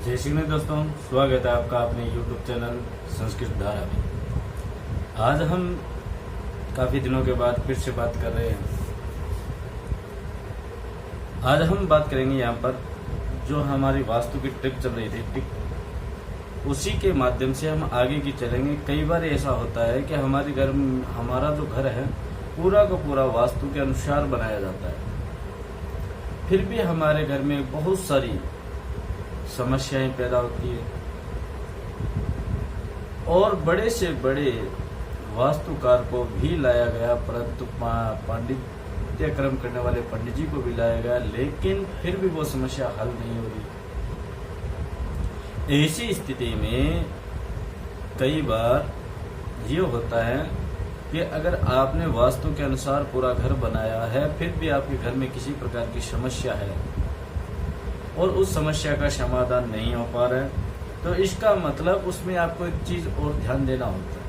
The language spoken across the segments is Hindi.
जय श्री कृष्ण दोस्तों, स्वागत है आपका अपने YouTube चैनल संस्कृत धारा में। आज हम काफ़ी दिनों के बाद फिर से बात कर रहे हैं। आज हम बात करेंगे यहाँ पर जो हमारी वास्तु की ट्रिक चल रही थी, उसी के माध्यम से हम आगे की चलेंगे। कई बार ऐसा होता है कि हमारा जो घर है पूरा का पूरा वास्तु के अनुसार बनाया जाता है, फिर भी हमारे घर में बहुत सारी समस्याएं पैदा होती है और बड़े से बड़े वास्तुकार को भी लाया गया, परंतु पांडित्य कर्म करने वाले पंडित जी को भी लाया गया, लेकिन फिर भी वो समस्या हल नहीं हो रही। ऐसी स्थिति में कई बार ये होता है कि अगर आपने वास्तु के अनुसार पूरा घर बनाया है, फिर भी आपके घर में किसी प्रकार की समस्या है और उस समस्या का समाधान नहीं हो पा रहा है, तो इसका मतलब उसमें आपको एक चीज और ध्यान देना होता है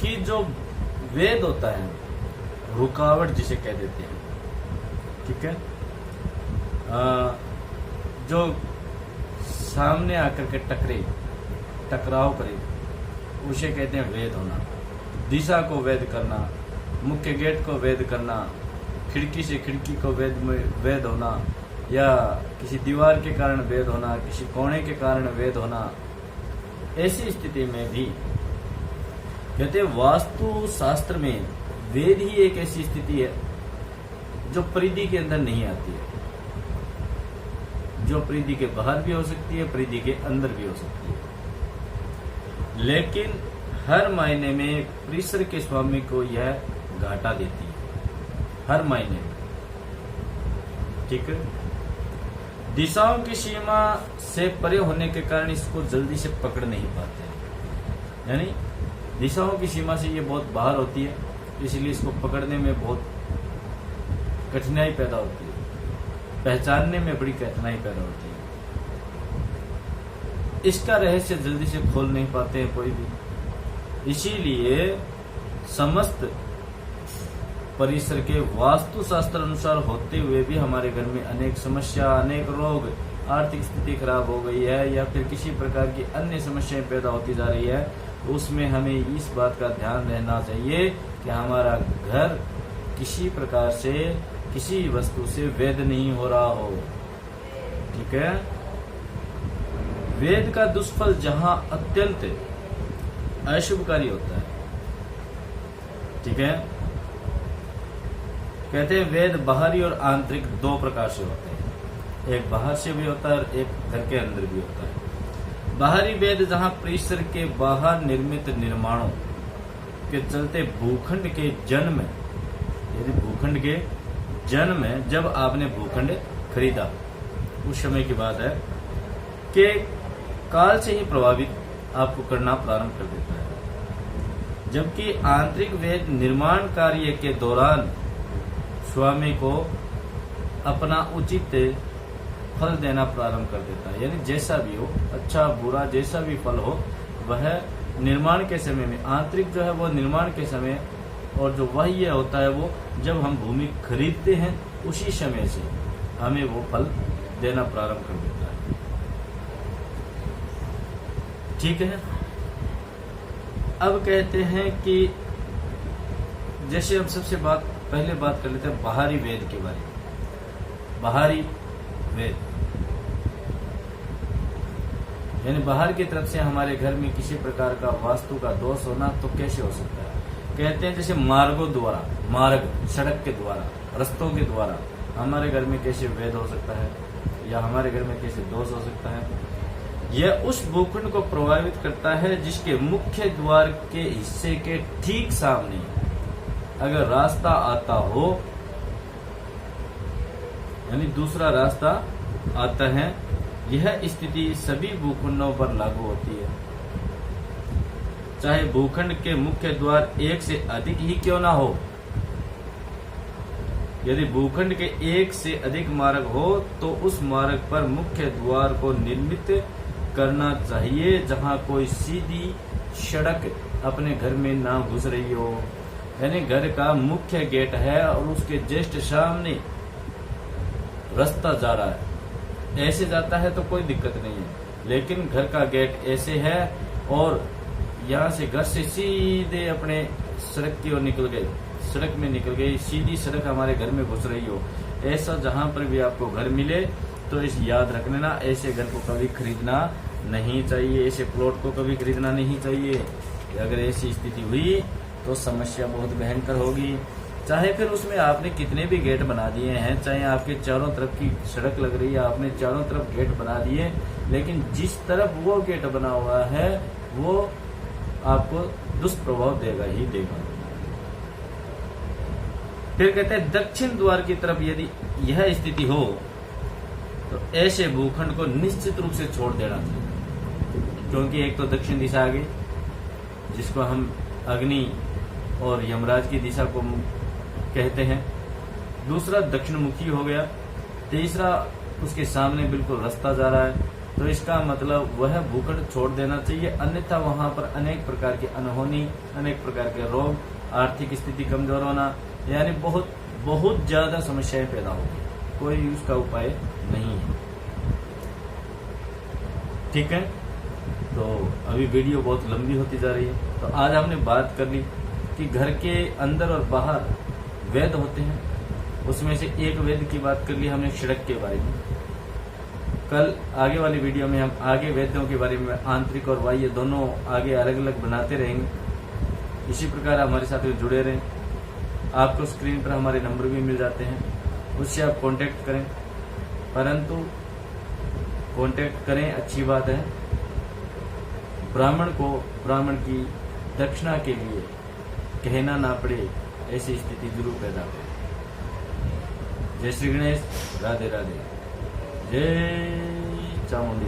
कि जो वेद होता है, रुकावट जिसे कह देते हैं, ठीक है, जो सामने आकर के टकराव करे, उसे कहते हैं वेद होना। दिशा को वेद करना, मुख्य गेट को वेद करना, खिड़की से खिड़की को वेद होना, या किसी दीवार के कारण वेद होना, किसी कोने के कारण वेद होना। ऐसी स्थिति में भी कहते हैं वास्तु शास्त्र में वेद ही एक ऐसी स्थिति है जो परिधि के अंदर नहीं आती है, जो परिधि के बाहर भी हो सकती है, परिधि के अंदर भी हो सकती है, लेकिन हर मायने में परिसर के स्वामी को यह घाटा देती है, हर मायने में, ठीक है। दिशाओं की सीमा से परे होने के कारण इसको जल्दी से पकड़ नहीं पाते हैं, यानी दिशाओं की सीमा से ये बहुत बाहर होती है, इसलिए इसको पकड़ने में बहुत कठिनाई पैदा होती है, पहचानने में बड़ी कठिनाई पैदा होती है। इसका रहस्य जल्दी से खोल नहीं पाते हैं कोई भी, इसीलिए समस्त परिसर के वास्तु शास्त्र अनुसार होते हुए भी हमारे घर में अनेक समस्या, अनेक रोग, आर्थिक स्थिति खराब हो गई है या फिर किसी प्रकार की अन्य समस्याएं पैदा होती जा रही है, उसमें हमें इस बात का ध्यान रहना चाहिए कि हमारा घर किसी प्रकार से किसी वस्तु से वेद नहीं हो रहा हो, ठीक है। वेद का दुष्फल जहां अत्यंत अशुभकारी होता है, ठीक है, कहते हैं वेद बाहरी और आंतरिक दो प्रकार से होते हैं, एक बाहर से भी होता है और एक घर के अंदर भी होता है। बाहरी वेद जहां परिसर के बाहर निर्मित निर्माणों के चलते भूखंड के जन्म, यदि भूखंड के जन्म में जब आपने भूखंड खरीदा, उस समय की बात है कि काल से ही प्रभावित आपको करना प्रारंभ कर देता है, जबकि आंतरिक वेद निर्माण कार्य के दौरान स्वामी को अपना उचित फल देना प्रारंभ कर देता है, यानी जैसा भी हो, अच्छा बुरा जैसा भी फल हो, वह निर्माण के समय में, आंतरिक जो है वो निर्माण के समय, और जो बाह्य होता है वो जब हम भूमि खरीदते हैं उसी समय से हमें वो फल देना प्रारंभ कर देता है, ठीक है। अब कहते हैं कि जैसे हम सबसे पहले बात कर लेते हैं बाहरी वेद के बारे में। बाहरी वेद यानी बाहर की तरफ से हमारे घर में किसी प्रकार का वास्तु का दोष होना तो कैसे हो सकता है। कहते हैं जैसे मार्गों द्वारा, मार्ग सड़क के द्वारा, रस्तों के द्वारा हमारे घर में कैसे वेद हो सकता है या हमारे घर में कैसे दोष हो सकता है। यह उस भूखंड को प्रभावित करता है जिसके मुख्य द्वार के हिस्से के ठीक सामने अगर रास्ता आता हो, यानी दूसरा रास्ता आता है, यह स्थिति सभी भूखंडों पर लागू होती है, चाहे भूखंड के मुख्य द्वार एक से अधिक ही क्यों ना हो। यदि भूखंड के एक से अधिक मार्ग हो तो उस मार्ग पर मुख्य द्वार को निर्मित करना चाहिए जहां कोई सीधी सड़क अपने घर में ना घुस रही हो, यानी घर का मुख्य गेट है और उसके जस्ट सामने रास्ता जा रहा है, ऐसे जाता है तो कोई दिक्कत नहीं है, लेकिन घर का गेट ऐसे है और यहाँ से घर से सीधे अपने सड़क की ओर निकल गए, सड़क में निकल गई, सीधी सड़क हमारे घर में घुस रही हो, ऐसा जहां पर भी आपको घर मिले तो इस याद रख लेना, ऐसे घर को कभी खरीदना नहीं चाहिए, ऐसे प्लॉट को कभी खरीदना नहीं चाहिए। अगर ऐसी स्थिति हुई तो समस्या बहुत भयंकर होगी। चाहे फिर उसमें आपने कितने भी गेट बना दिए हैं, चाहे आपके चारों तरफ की सड़क लग रही है, आपने चारों तरफ गेट बना दिए, लेकिन जिस तरफ वो गेट बना हुआ है वो आपको दुष्प्रभाव देगा ही देगा। फिर कहते हैं दक्षिण द्वार की तरफ यदि यह स्थिति हो तो ऐसे भूखंड को निश्चित रूप से छोड़ देना चाहिए, क्योंकि एक तो दक्षिण दिशा आ गई जिसको हम अग्नि और यमराज की दिशा को कहते हैं, दूसरा दक्षिण मुखी हो गया, तीसरा उसके सामने बिल्कुल रास्ता जा रहा है, तो इसका मतलब वह भूखंड छोड़ देना चाहिए, अन्यथा वहां पर अनेक प्रकार की अनहोनी, अनेक प्रकार के रोग, आर्थिक स्थिति कमजोर होना, यानी बहुत बहुत ज्यादा समस्याएं पैदा होगी, कोई उसका उपाय नहीं है। ठीक है, तो अभी वीडियो बहुत लंबी होती जा रही है, तो आज हमने बात कर ली कि घर के अंदर और बाहर वेद होते हैं, उसमें से एक वेद की बात कर ली हमने सड़क के बारे में। कल आगे वाली वीडियो में हम आगे वेदों के बारे में आंतरिक और बाह्य दोनों आगे अलग अलग बनाते रहेंगे। इसी प्रकार हमारे साथ जुड़े रहें। आपको स्क्रीन पर हमारे नंबर भी मिल जाते हैं, उससे आप कांटेक्ट करें, परंतु कांटेक्ट करें अच्छी बात है, ब्राह्मण को ब्राह्मण की दक्षिणा के लिए कहना ना पड़े ऐसी स्थिति जरूर पैदा करें। जय श्री गणेश, राधे राधे, जय चामुंडी।